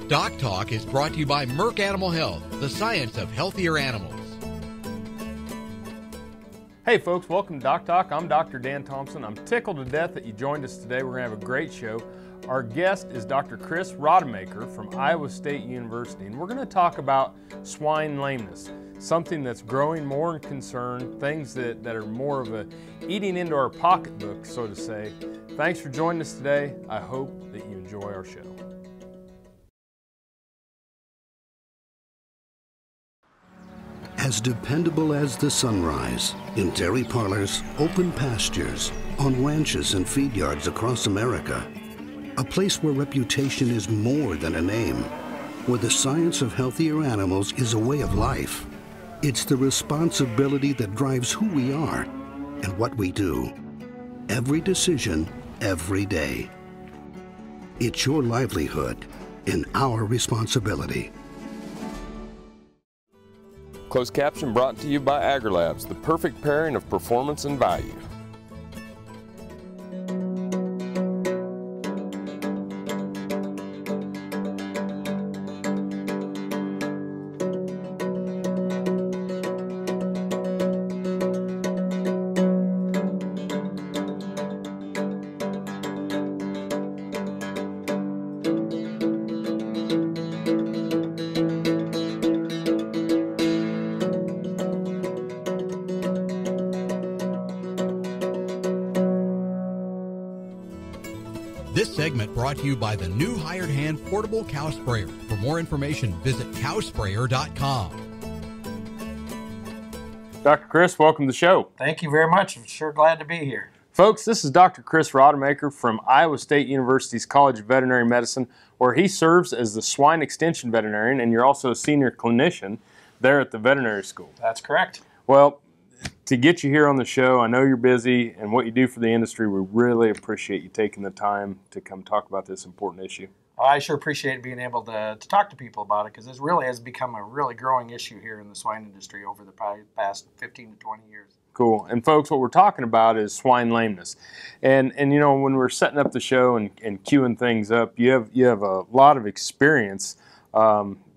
Doc Talk is brought to you by Merck Animal Health, the science of healthier animals. Hey folks, welcome to Doc Talk. I'm Dr. Dan Thompson. I'm tickled to death that you joined us today. We're going to have a great show. Our guest is Dr. Chris Rodemaker from Iowa State University, and we're going to talk about swine lameness, something that's growing more in concern, things that are more of a eating into our pocketbook, so to say. Thanks for joining us today. I hope that you enjoy our show. As dependable as the sunrise, in dairy parlors, open pastures, on ranches and feed yards across America, a place where reputation is more than a name, where the science of healthier animals is a way of life. It's the responsibility that drives who we are and what we do. Every decision, every day. It's your livelihood and our responsibility. Closed caption brought to you by AgriLabs, the perfect pairing of performance and value. This segment brought to you by the new Hired Hand Portable Cow Sprayer. For more information, visit cowsprayer.com. Dr. Chris, welcome to the show. Thank you very much. I'm sure glad to be here. Folks, this is Dr. Chris Rodemaker from Iowa State University's College of Veterinary Medicine, where he serves as the swine extension veterinarian, and you're also a senior clinician there at the veterinary school. That's correct. Well, to get you here on the show, I know you're busy, and what you do for the industry, we really appreciate you taking the time to come talk about this important issue. I sure appreciate being able to talk to people about it, because this really has become a really growing issue here in the swine industry over the past 15 to 20 years. Cool. And folks, what we're talking about is swine lameness. And you know, when we're setting up the show and queuing things up, you have a lot of experience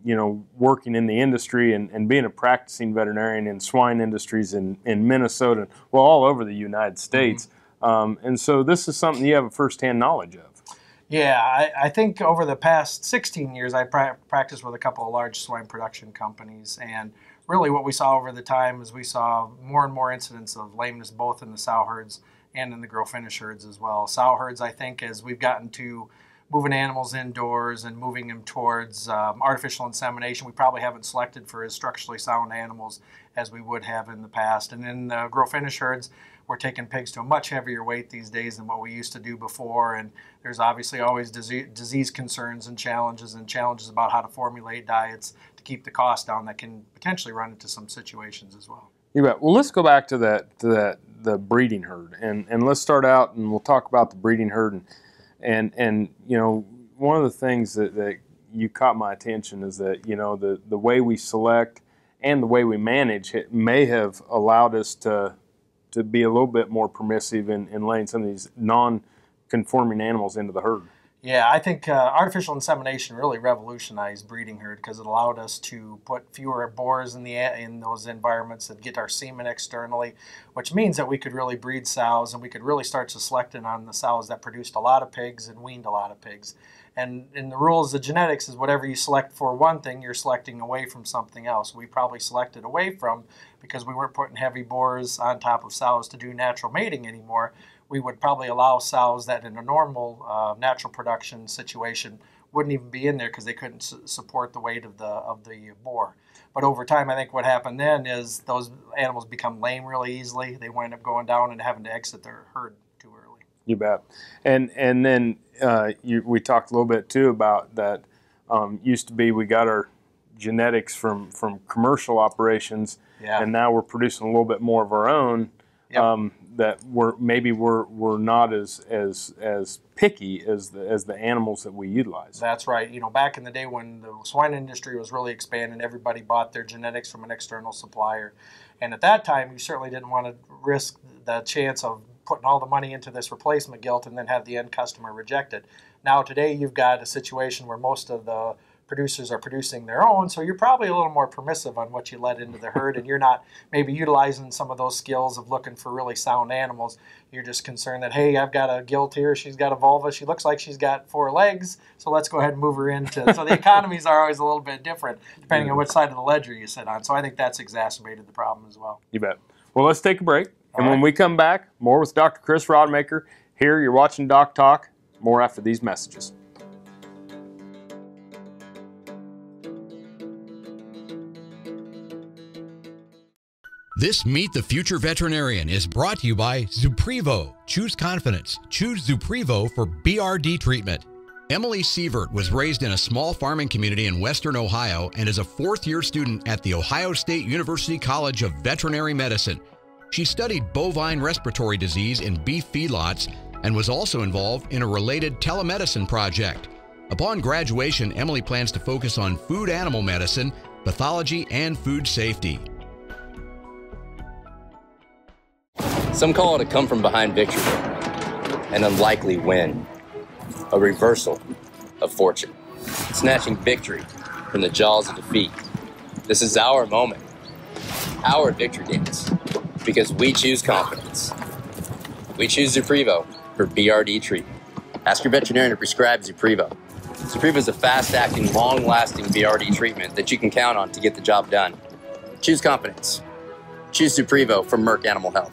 you know, working in the industry and being a practicing veterinarian in swine industries in Minnesota, well, all over the United States. And so this is something you have a firsthand knowledge of. Yeah, I think over the past 16 years, I practiced with a couple of large swine production companies. And really what we saw over the time is we saw more and more incidents of lameness, both in the sow herds and in the grow finish herds as well. Sow herds, I think, as we've gotten to moving animals indoors and moving them towards artificial insemination, we probably haven't selected for as structurally sound animals as we would have in the past. And in the grow finish herds, we're taking pigs to a much heavier weight these days than what we used to do before. And there's obviously always disease concerns and challenges about how to formulate diets to keep the cost down that can potentially run into some situations as well. You bet. Well, let's go back to the breeding herd, and let's start out and we'll talk about the breeding herd. And you know, one of the things that you caught my attention is that, you know, the way we select and the way we manage it may have allowed us to be a little bit more permissive in laying some of these non-conforming animals into the herd. Yeah, I think artificial insemination really revolutionized breeding herd, because it allowed us to put fewer boars in those environments and get our semen externally, which means that we could really breed sows and we could really start to select in on the sows that produced a lot of pigs and weaned a lot of pigs. And in the rules of genetics is whatever you select for one thing, you're selecting away from something else. We probably selected away from, because we weren't putting heavy boars on top of sows to do natural mating anymore. We would probably allow sows that in a normal natural production situation wouldn't even be in there because they couldn't support the weight of the boar. But over time, I think what happened then is those animals become lame really easily. They wind up going down and having to exit their herd too early. You bet. And then we talked a little bit too about that. Used to be we got our genetics from commercial operations, and now we're producing a little bit more of our own. Yep. That we're not as picky as the animals that we utilize. That's right. You know, back in the day when the swine industry was really expanding, everybody bought their genetics from an external supplier, and at that time, you certainly didn't want to risk the chance of putting all the money into this replacement gilt and then have the end customer reject it. Now today, you've got a situation where most of the producers are producing their own, so you're probably a little more permissive on what you let into the herd, and you're not maybe utilizing some of those skills of looking for really sound animals. You're just concerned that, hey, I've got a gilt here, she's got a vulva, she looks like she's got 4 legs, so let's go ahead and move her into. So the economies are always a little bit different depending on which side of the ledger you sit on. So I think that's exacerbated the problem as well. You bet. Well, let's take a break, and when we come back, more with Dr. Chris Rodemaker. Here, you're watching Doc Talk. More after these messages. This Meet the Future Veterinarian is brought to you by Zuprevo. Choose confidence. Choose Zuprevo for BRD treatment. Emily Sievert was raised in a small farming community in western Ohio and is a 4th-year student at the Ohio State University College of Veterinary Medicine. She studied bovine respiratory disease in beef feedlots and was also involved in a related telemedicine project. Upon graduation, Emily plans to focus on food animal medicine, pathology, and food safety. Some call it a come-from-behind victory, an unlikely win, a reversal of fortune, snatching victory from the jaws of defeat. This is our moment, our victory dance, because we choose confidence. We choose Zuprevo for BRD treatment. Ask your veterinarian to prescribe Zuprevo. Zuprevo is a fast-acting, long-lasting BRD treatment that you can count on to get the job done. Choose confidence. Choose Zuprevo from Merck Animal Health.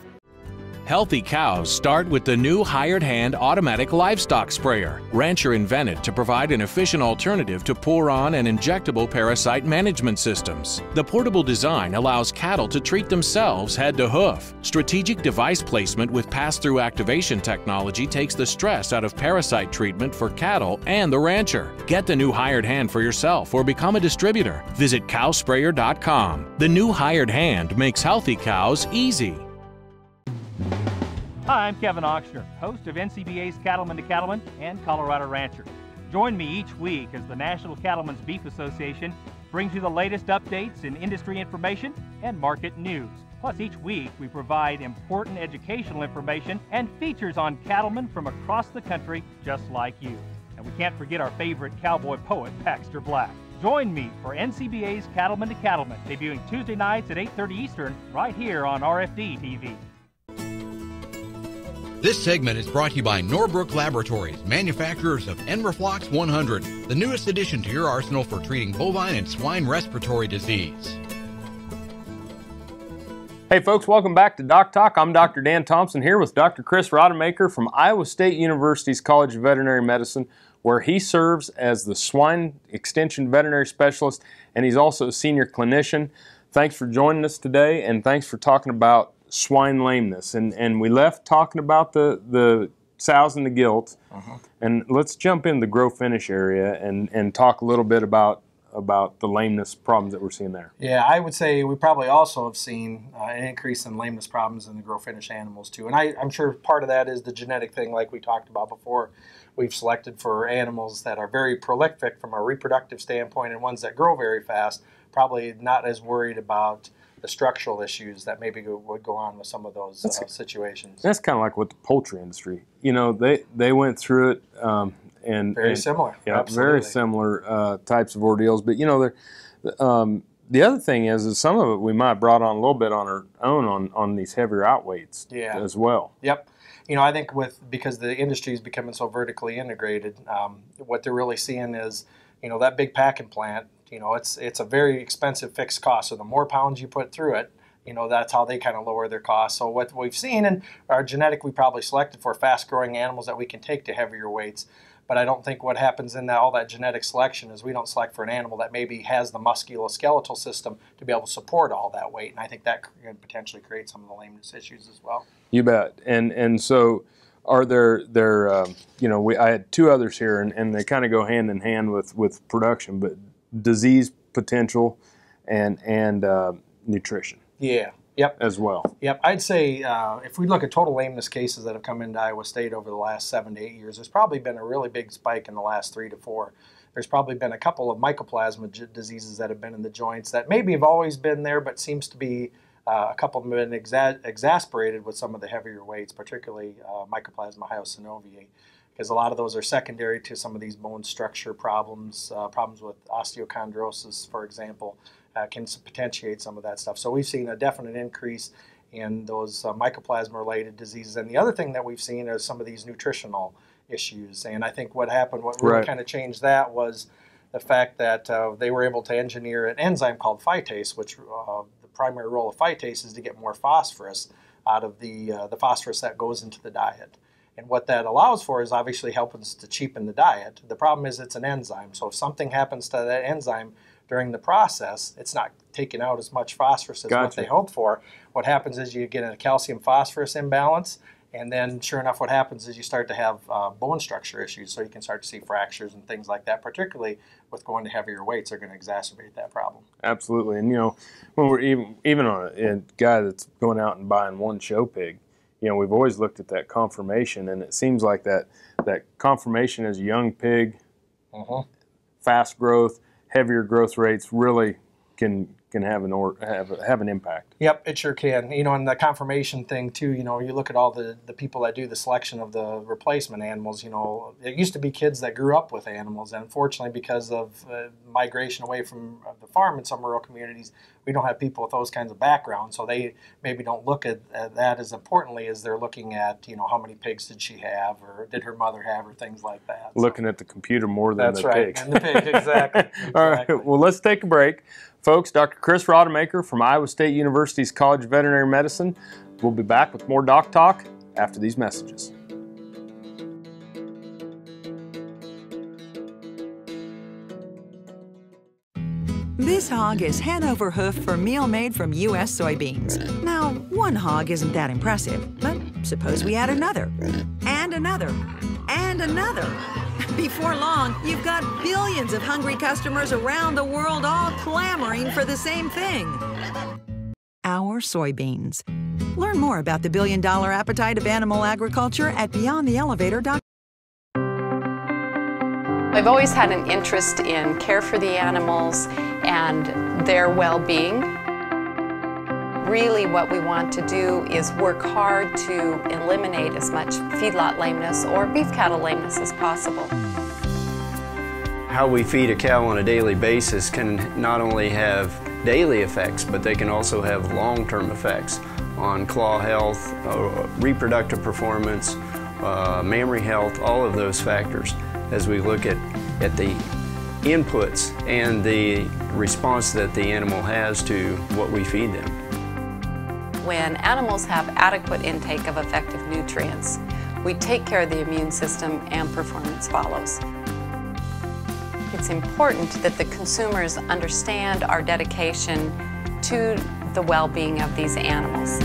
Healthy cows start with the new hired hand automatic livestock sprayer. Rancher invented to provide an efficient alternative to pour-on and injectable parasite management systems. The portable design allows cattle to treat themselves head to hoof. Strategic device placement with pass-through activation technology takes the stress out of parasite treatment for cattle and the rancher. Get the new hired hand for yourself or become a distributor. Visit cowsprayer.com. The new hired hand makes healthy cows easy. Hi, I'm Kevin Ochsner, host of NCBA's Cattleman to Cattleman and Colorado Rancher. Join me each week as the National Cattlemen's Beef Association brings you the latest updates in industry information and market news. Plus, each week we provide important educational information and features on cattlemen from across the country just like you. And we can't forget our favorite cowboy poet, Baxter Black. Join me for NCBA's Cattleman to Cattleman, debuting Tuesday nights at 8:30 Eastern, right here on RFD TV. This segment is brought to you by Norbrook Laboratories, manufacturers of Enroflox 100, the newest addition to your arsenal for treating bovine and swine respiratory disease. Hey folks, welcome back to Doc Talk. I'm Dr. Dan Thompson here with Dr. Chris Rodemaker from Iowa State University's College of Veterinary Medicine, where he serves as the swine extension veterinary specialist, and he's also a senior clinician. Thanks for joining us today, and thanks for talking about swine lameness. And we left talking about the sows and the gilt, and let's jump into the grow finish area and talk a little bit about the lameness problems that we're seeing there. Yeah, I would say we probably also have seen an increase in lameness problems in the grow finish animals too. And I'm sure part of that is the genetic thing like we talked about before. We've selected for animals that are very prolific from a reproductive standpoint and ones that grow very fast, probably not as worried about the structural issues that maybe would go on with some of those situations. That's kind of like with the poultry industry. You know, they went through it and very similar. Yeah, very similar types of ordeals. But you know, the other thing is some of it we might have brought on a little bit on our own on these heavier outweights as well. Yep. You know, I think because the industry is becoming so vertically integrated, what they're really seeing is, you know, that big packing plant. You know, it's a very expensive fixed cost. So the more pounds you put through it, you know, that's how they kind of lower their costs. So what we've seen in our genetic, we probably selected for fast-growing animals that we can take to heavier weights. But I don't think what happens in all that genetic selection is we don't select for an animal that maybe has the musculoskeletal system to be able to support all that weight. And I think that could potentially create some of the lameness issues as well. You bet. And so are there you know, I had two others here, and they kind of go hand in hand with production, but disease potential and nutrition. Yeah. Yep. As well. Yep. I'd say if we look at total lameness cases that have come into Iowa State over the last 7 to 8 years, there's probably been a really big spike in the last 3 to 4. There's probably been a couple of mycoplasma diseases that have been in the joints that maybe have always been there, but seems to be a couple of them have been exasperated with some of the heavier weights, particularly Mycoplasma hyosinoviae. because a lot of those are secondary to some of these bone structure problems, problems with osteochondrosis, for example, can potentiate some of that stuff. So we've seen a definite increase in those mycoplasma-related diseases. And the other thing that we've seen is some of these nutritional issues. And I think what happened, what really kind of changed that was the fact that they were able to engineer an enzyme called phytase, which the primary role of phytase is to get more phosphorus out of the phosphorus that goes into the diet. And what that allows for is obviously helping us to cheapen the diet. The problem is it's an enzyme. So if something happens to that enzyme during the process, it's not taking out as much phosphorus as what they hope for. What happens is you get a calcium-phosphorus imbalance, and then sure enough what happens is you start to have bone structure issues, so you can start to see fractures and things like that, particularly with going to heavier weights are going to exacerbate that problem. Absolutely. And, you know, when we're even on a guy that's going out and buying one show pig, you know, we've always looked at that conformation, and it seems like that conformation as a young pig, fast growth, heavier growth rates really can have an impact. Yep, it sure can. You know, and the conformation thing too, you know, you look at all the people that do the selection of the replacement animals, you know, it used to be kids that grew up with animals, and unfortunately because of migration away from the farm in some rural communities, we don't have people with those kinds of backgrounds, so they maybe don't look at that as importantly as they're looking at, you know, how many pigs did she have, or did her mother have, or things like that. Looking at the computer more than the pig. And the pig, exactly. All right, well, let's take a break. Folks, Dr. Chris Rodemaker from Iowa State University's College of Veterinary Medicine. We'll be back with more Doc Talk after these messages. This hog is Hanover hoof for meal made from U.S. soybeans. Now, one hog isn't that impressive, but suppose we add another, and another, and another. Before long, you've got billions of hungry customers around the world all clamoring for the same thing. Our soybeans. Learn more about the billion-dollar appetite of animal agriculture at beyondtheelevator.com. I've always had an interest in care for the animals and their well-being. Really what we want to do is work hard to eliminate as much feedlot lameness or beef cattle lameness as possible. How we feed a cow on a daily basis can not only have daily effects, but they can also have long-term effects on claw health, reproductive performance, mammary health, all of those factors as we look at the inputs and the response that the animal has to what we feed them. When animals have adequate intake of effective nutrients, we take care of the immune system and performance follows. It's important that the consumers understand our dedication to the well-being of these animals.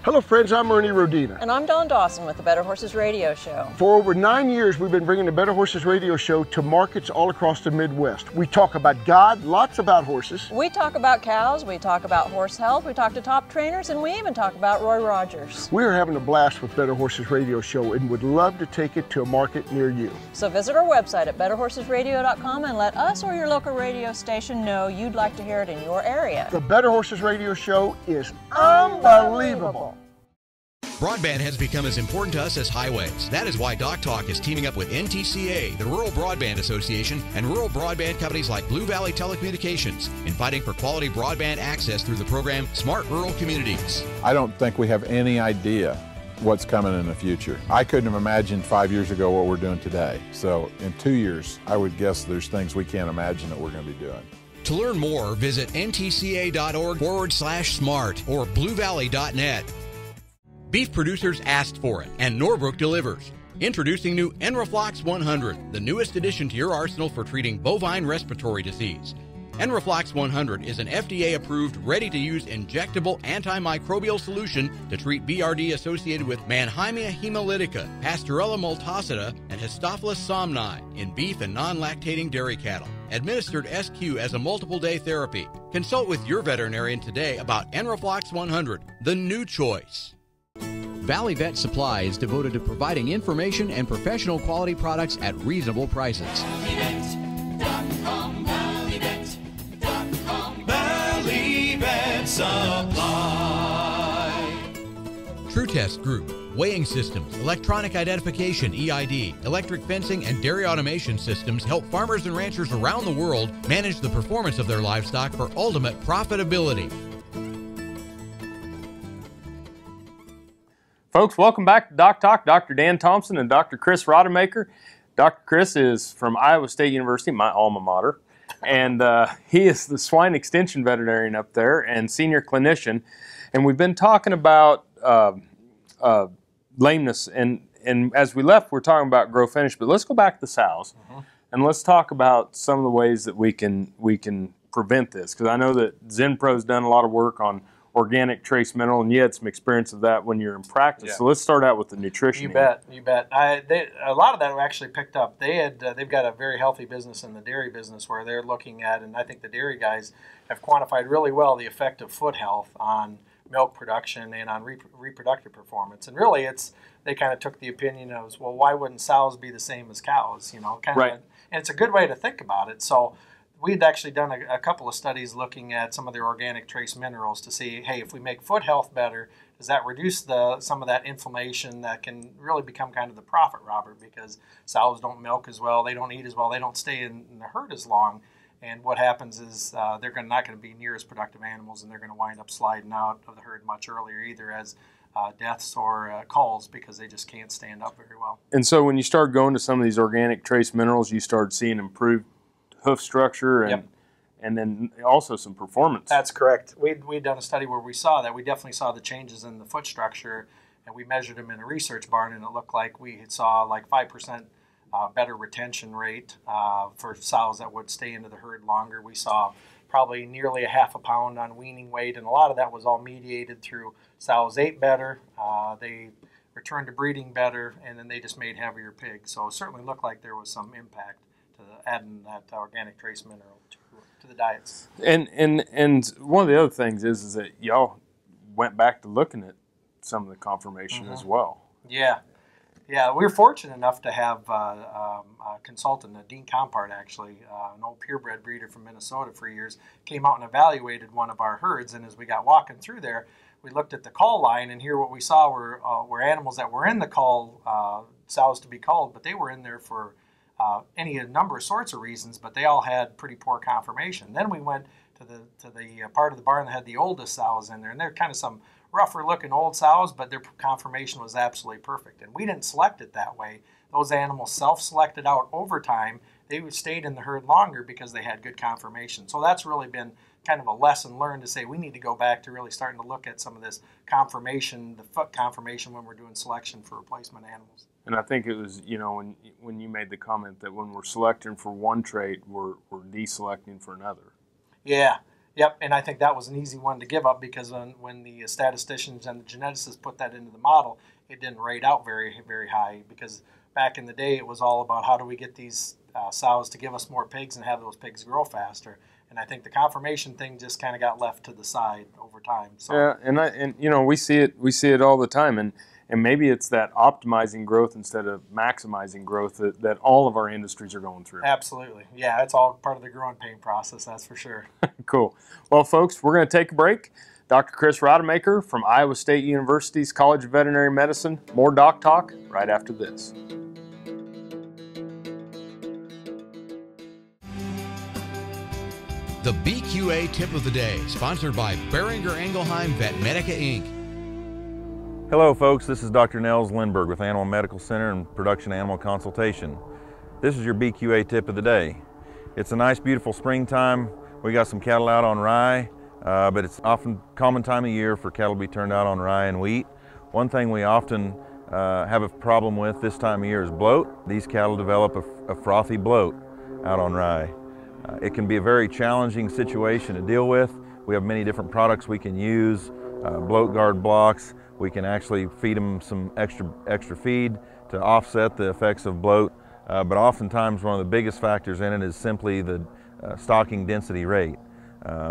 Hello friends, I'm Ernie Rodina. And I'm Dawn Dawson with the Better Horses Radio Show. For over 9 years, we've been bringing the Better Horses Radio Show to markets all across the Midwest. We talk about God, lots about horses. We talk about cows, we talk about horse health, we talk to top trainers, and we even talk about Roy Rogers. We are having a blast with Better Horses Radio Show and would love to take it to a market near you. So visit our website at betterhorsesradio.com and let us or your local radio station know you'd like to hear it in your area. The Better Horses Radio Show is unbelievable. Broadband has become as important to us as highways. That is why DocTalk is teaming up with NTCA, the Rural Broadband Association, and rural broadband companies like Blue Valley Telecommunications in fighting for quality broadband access through the program Smart Rural Communities. I don't think we have any idea what's coming in the future. I couldn't have imagined 5 years ago what we're doing today. So in 2 years, I would guess there's things we can't imagine that we're going to be doing. To learn more, visit ntca.org/smart or bluevalley.net. Beef producers asked for it, and Norbrook delivers. Introducing new Enroflox 100, the newest addition to your arsenal for treating bovine respiratory disease. Enroflox 100 is an FDA-approved, ready-to-use injectable antimicrobial solution to treat BRD associated with Mannheimia hemolytica, Pasteurella multocida, and Histophilus somni in beef and non-lactating dairy cattle. Administered SQ as a multiple-day therapy. Consult with your veterinarian today about Enroflox 100, the new choice. Valley Vet Supply is devoted to providing information and professional quality products at reasonable prices. ValleyVet.com, ValleyVet.com, Valley Vet Supply. test group, weighing systems, electronic identification EID, electric fencing, and dairy automation systems help farmers and ranchers around the world manage the performance of their livestock for ultimate profitability. Folks, welcome back to Doc Talk. Dr. Dan Thompson and Dr. Chris Rodemaker. Dr. Chris is from Iowa State University, my alma mater, and he is the swine extension veterinarian up there and senior clinician. And we've been talking about lameness, and as we left, we're talking about grow finish. But let's go back to the sows, and let's talk about some of the ways that we can prevent this. Because I know that ZenPro's done a lot of work on organic trace mineral, and you had some experience of that when you're in practice. Yeah. So let's start out with the nutrition. You bet. A lot of that we actually picked up. They've got a very healthy business in the dairy business where they're looking at, and I think the dairy guys have quantified really well the effect of foot health on milk production and on reproductive performance. And really, they kind of took the opinion of, well, why wouldn't sows be the same as cows? Right. And it's a good way to think about it. So we'd actually done a couple of studies looking at some of their organic trace minerals to see, hey, if we make foot health better, does that reduce some of that inflammation that can really become kind of the profit robber, because sows don't milk as well, they don't eat as well, they don't stay in the herd as long. And what happens is they're not going to be near as productive animals, and they're going to wind up sliding out of the herd much earlier, either as deaths or culls, because they just can't stand up very well. And so when you start going to some of these organic trace minerals, you start seeing improved hoof structure and then also some performance. That's correct. We'd done a study where we saw that. We definitely saw the changes in the foot structure, and we measured them in a research barn, and it looked like we saw like 5% better retention rate for sows that would stay into the herd longer. We saw probably nearly a half a pound on weaning weight, and a lot of that was all mediated through sows ate better, they returned to breeding better, and then they just made heavier pigs. So it certainly looked like there was some impact to adding that organic trace mineral to the diets. And one of the other things is that y'all went back to looking at some of the conformation as well. Yeah, we were fortunate enough to have a consultant, Dean Compart, actually, an old purebred breeder from Minnesota for years, came out and evaluated one of our herds. And as we got walking through there, we looked at the call line, and here what we saw were animals that were in the call, sows to be culled, but they were in there for a number of sorts of reasons, but they all had pretty poor conformation. Then we went to the part of the barn that had the oldest sows in there, and they're kind of some rougher looking old sows, but their conformation was absolutely perfect. And we didn't select it that way. Those animals self-selected out over time. They stayed in the herd longer because they had good conformation. So that's really been kind of a lesson learned to say we need to go back to really starting to look at some of this conformation, the foot conformation, when we're doing selection for replacement animals. And I think it was, when you made the comment that when we're selecting for one trait, we're deselecting for another. Yeah. Yep, and I think that was an easy one to give up, because when the statisticians and the geneticists put that into the model, it didn't rate out very, very high, because back in the day it was all about how do we get these sows to give us more pigs and have those pigs grow faster. And I think the conformation thing just kind of got left to the side over time. So. Yeah, and we see it all the time, and maybe it's that optimizing growth instead of maximizing growth that all of our industries are going through. Absolutely. Yeah, it's all part of the growing pain process, that's for sure. Cool. Well, folks, we're going to take a break. Dr. Chris Rodemaker from Iowa State University's College of Veterinary Medicine. More Doc Talk right after this. The BQA Tip of the Day, sponsored by Beringer Engelheim Vetmedica, Inc. Hello folks, this is Dr. Nels Lindberg with Animal Medical Center and Production Animal Consultation. This is your BQA Tip of the Day. It's a nice beautiful springtime. We got some cattle out on rye, but it's often common time of year for cattle to be turned out on rye and wheat. One thing we often have a problem with this time of year is bloat. These cattle develop a frothy bloat out on rye. It can be a very challenging situation to deal with. We have many different products we can use, bloat guard blocks. We can actually feed them some extra feed to offset the effects of bloat. But oftentimes one of the biggest factors in it is simply the stocking density rate.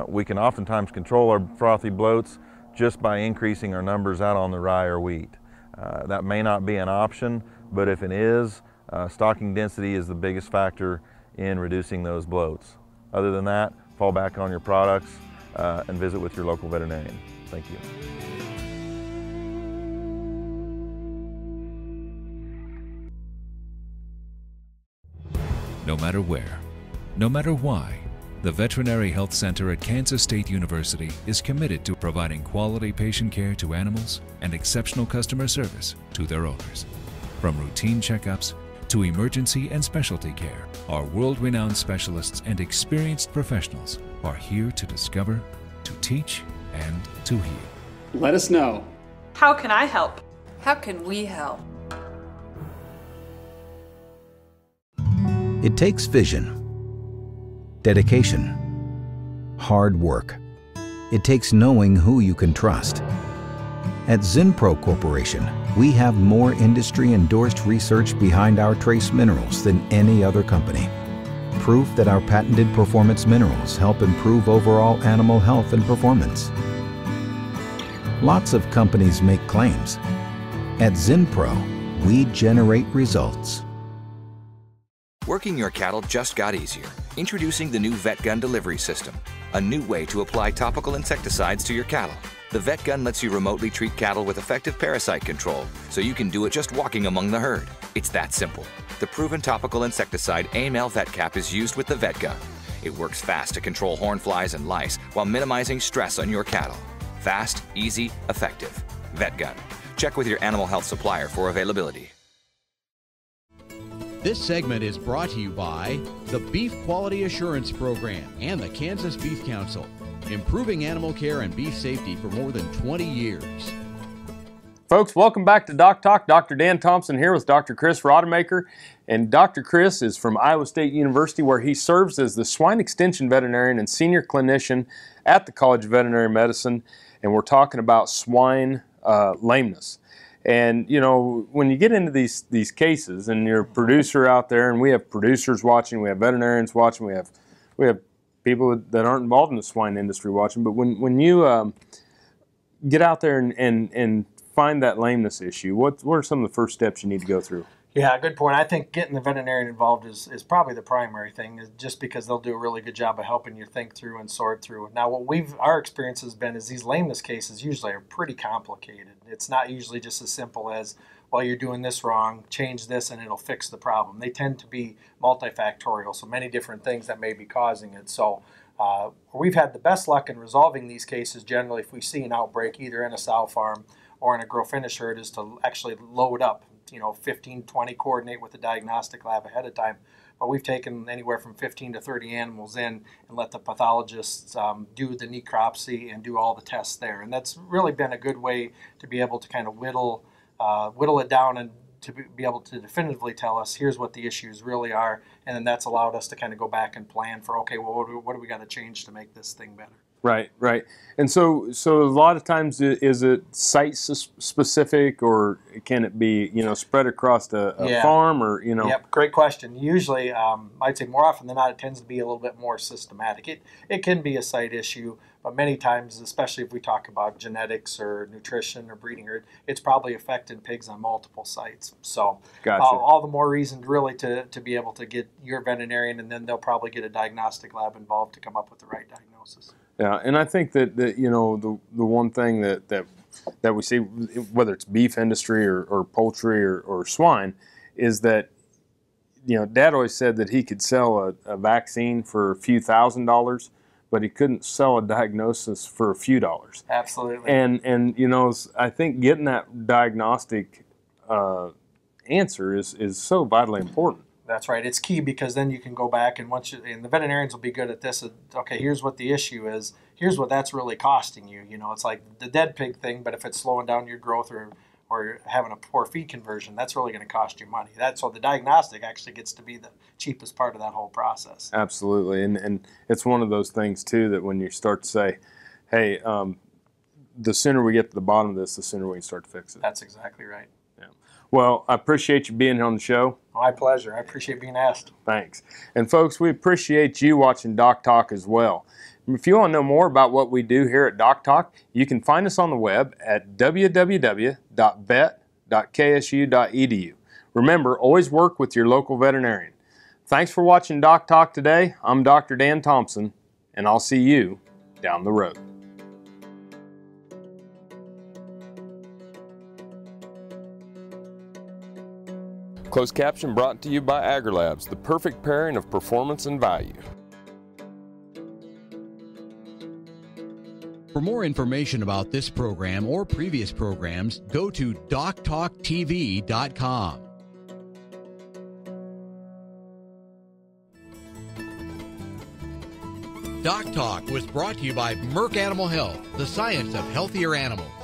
We can oftentimes control our frothy bloats just by increasing our numbers out on the rye or wheat. That may not be an option, but if it is, stocking density is the biggest factor in reducing those bloats. Other than that, fall back on your products and visit with your local veterinarian. Thank you. no matter where, no matter why. The Veterinary Health Center at Kansas State University is committed to providing quality patient care to animals and exceptional customer service to their owners. From routine checkups to emergency and specialty care, our world-renowned specialists and experienced professionals are here to discover, to teach, and to heal. Let us know. How can I help? How can we help? It takes vision, dedication, hard work. It takes knowing who you can trust. At Zinpro Corporation, we have more industry-endorsed research behind our trace minerals than any other company. Proof that our patented performance minerals help improve overall animal health and performance. Lots of companies make claims. At Zinpro, we generate results. Working your cattle just got easier. Introducing the new VetGun delivery system, a new way to apply topical insecticides to your cattle. The VetGun lets you remotely treat cattle with effective parasite control, so you can do it just walking among the herd. It's that simple. The proven topical insecticide AML VetCap is used with the VetGun. It works fast to control horn flies and lice while minimizing stress on your cattle. Fast, easy, effective. VetGun. Check with your animal health supplier for availability. This segment is brought to you by the Beef Quality Assurance Program and the Kansas Beef Council, improving animal care and beef safety for more than 20 years. Folks, welcome back to Doc Talk. Dr. Dan Thompson here with Dr. Chris Rodemaker. And Dr. Chris is from Iowa State University, where he serves as the swine extension veterinarian and senior clinician at the College of Veterinary Medicine. And we're talking about swine lameness. And, you know, when you get into these cases, and you're a producer out there, and we have producers watching, we have veterinarians watching, we have people that aren't involved in the swine industry watching, but when you get out there and find that lameness issue, what are some of the first steps you need to go through? Yeah, good point. I think getting the veterinarian involved is probably the primary thing, just because they'll do a really good job of helping you think through and sort through. Now, our experience has been is these lameness cases usually are pretty complicated. It's not usually just as simple as, well, you're doing this wrong, change this and it'll fix the problem. They tend to be multifactorial, so many different things that may be causing it. So we've had the best luck in resolving these cases generally if we see an outbreak either in a sow farm or in a grow-finish herd, is to actually load up, 15, 20, coordinate with the diagnostic lab ahead of time. But we've taken anywhere from 15 to 30 animals in and let the pathologists do the necropsy and do all the tests there. And that's really been a good way to be able to kind of whittle it down and to be able to definitively tell us, here's what the issues really are. And then that's allowed us to kind of go back and plan for, okay, well, what do we got to change to make this thing better? Right, right. And so a lot of times, is it site specific, or can it be, spread across a farm, or, Yep, great question. Usually, I'd say more often than not, it tends to be a little bit more systematic. It can be a site issue, but many times, especially if we talk about genetics or nutrition or breeding herd, it's probably affected pigs on multiple sites. So gotcha. All the more reason really to be able to get your veterinarian, and then they'll probably get a diagnostic lab involved to come up with the right diagnosis. Yeah, and I think that the one thing that we see, whether it's beef industry or poultry or swine, is that Dad always said that he could sell a vaccine for a few $1,000s, but he couldn't sell a diagnosis for a few dollars. Absolutely. And I think getting that diagnostic answer is so vitally important. That's right. It's key, because then you can go back and and the veterinarians will be good at this. Okay, here's what the issue is. Here's what that's really costing you. It's like the dead pig thing, but if it's slowing down your growth or having a poor feed conversion, that's really going to cost you money. So the diagnostic actually gets to be the cheapest part of that whole process. Absolutely, and it's one of those things too that when you start to say, hey, the sooner we get to the bottom of this, the sooner we can start to fix it. That's exactly right. Yeah. Well, I appreciate you being here on the show. My pleasure. I appreciate being asked. Thanks. And folks, we appreciate you watching Doc Talk as well. If you want to know more about what we do here at Doc Talk, you can find us on the web at www.vet.ksu.edu. Remember, always work with your local veterinarian. Thanks for watching Doc Talk today. I'm Dr. Dan Thompson, and I'll see you down the road. Closed caption brought to you by AgriLabs, the perfect pairing of performance and value. For more information about this program or previous programs, go to DocTalkTV.com. Doc Talk was brought to you by Merck Animal Health, the science of healthier animals.